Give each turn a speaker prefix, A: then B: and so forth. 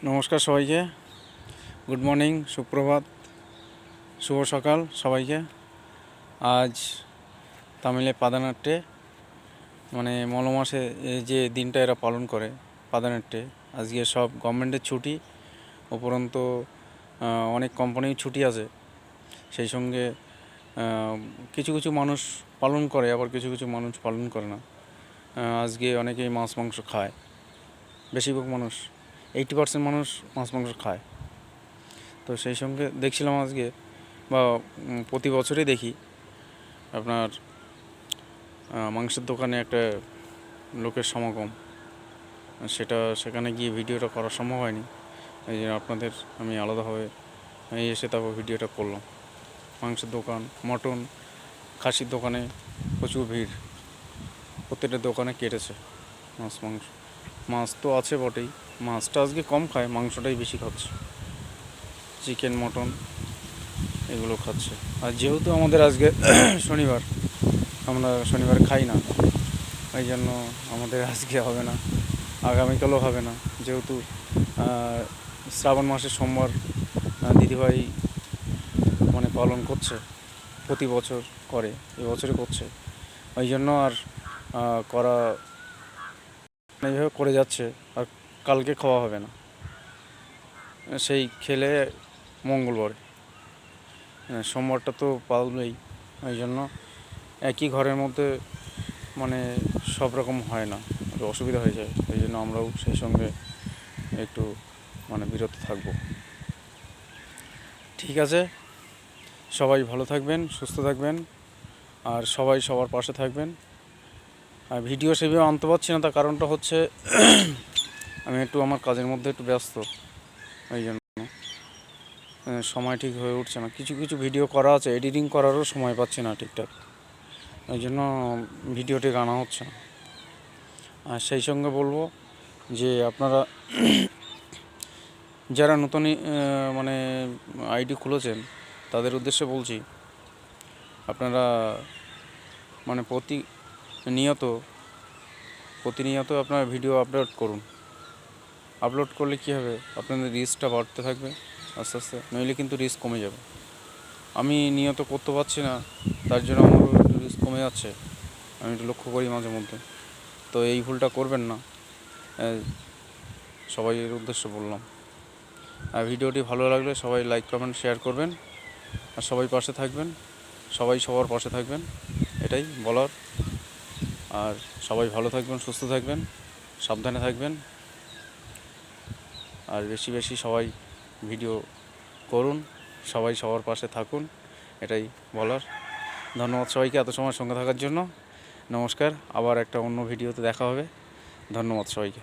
A: নমস্কার সবাইকে, good morning, সুপ্রভাত, শুভ সকাল সবাইকে। আজ তামিলে পাদানাট্যে মানে মলমাসে যে দিনটা এরা পালন করে পাদানাট্যে, আজকে সব গভর্নমেন্টের ছুটি, উপরন্তু অনেক কোম্পানির ছুটি আছে। সেই সঙ্গে কিছু কিছু মানুষ পালন করে, আবার কিছু কিছু মানুষ পালন করে না। আজকে অনেকেই মাছ মাংস খায়, বেশিরভাগ মানুষ 80% মানুষ মাছ মাংস খায়। তো সেই সঙ্গে দেখছিলাম আজকে বা প্রতি বছরই দেখি আপনার মাংসের দোকানে একটা লোকের সমাগম, সেখানে গিয়ে ভিডিওটা করা সম্ভব হয়নি। এই জন্য আপনাদের আমি আলাদাভাবে এসে তারপর ভিডিওটা করলাম। মাংসের দোকান, মটন, খাসির দোকানে প্রচুর ভিড়, প্রত্যেকটা দোকানে কেটেছে মাছ তো আছে বটেই, মাছটা আজকে কম খায়, মাংসটাই বেশি খাচ্ছে, চিকেন মটন এগুলো খাচ্ছে। আর যেহেতু আমাদের আজকে শনিবার, আমরা শনিবার খাই না, এই জন্য আমাদের আজকে হবে না, আগামীকালও হবে না। যেহেতু শ্রাবণ মাসের সোমবার দিদিভাই মানে পালন করছে, প্রতি বছর করে, এবছরে করছে, ওই জন্য আর করা এইভাবে করে যাচ্ছে। আর কালকে খাওয়া হবে না, সেই খেলে মঙ্গলবার, সোমবারটা তো পালবেই। ওই জন্য একই ঘরের মধ্যে মানে সব রকম হয় না, একটু অসুবিধা হয়ে যায়। এই জন্য আমরাও সেই সঙ্গে একটু মানে বিরত থাকব। ঠিক আছে, সবাই ভালো থাকবেন, সুস্থ থাকবেন, আর সবাই সবার পাশে থাকবেন। আর ভিডিও সেভাবে আনতে পারছি না, তার কারণটা হচ্ছে আমি একটু আমার কাজের মধ্যে একটু ব্যস্ত, এই জন্য সময় ঠিক হয়ে উঠছে না। কিছু কিছু ভিডিও করা আছে, এডিটিং করারও সময় পাচ্ছি না ঠিকঠাক, এই জন্য ভিডিওটি আনা হচ্ছে না। আর সেই সঙ্গে বলবো যে আপনারা যারা নতুন মানে আইডি খুলেছেন, তাদের উদ্দেশ্যে বলছি, আপনারা মানে প্রতিনিয়ত আপনারা ভিডিও আপলোড করুন। আপলোড করলে কী হবে, আপনাদের রিচটা বাড়তে থাকবে আস্তে আস্তে, নইলে কিন্তু রিচ কমে যাবে। আমি নিয়ত করতে পারছি না, তার জন্য আমারও একটু রিচ কমে যাচ্ছে, আমি একটু লক্ষ্য করি মাঝে মধ্যে। তো এই ভুলটা করবেন না, সবাইয়ের উদ্দেশ্যে বললাম। আর ভিডিওটি ভালো লাগলে সবাই লাইক কমেন্ট শেয়ার করবেন, আর সবাই পাশে থাকবেন, সবাই সবার পাশে থাকবেন, এটাই বলার। আর সবাই ভালো থাকবেন, সুস্থ থাকবেন, সাবধানে থাকবেন, আর বেশি বেশি সবাই ভিডিও করুন, সবাই সবার পাশে থাকুন, এটাই বলার। ধন্যবাদ সবাইকে এত সময় সঙ্গে থাকার জন্য। নমস্কার, আবার একটা অন্য ভিডিওতে দেখা হবে। ধন্যবাদ সবাইকে।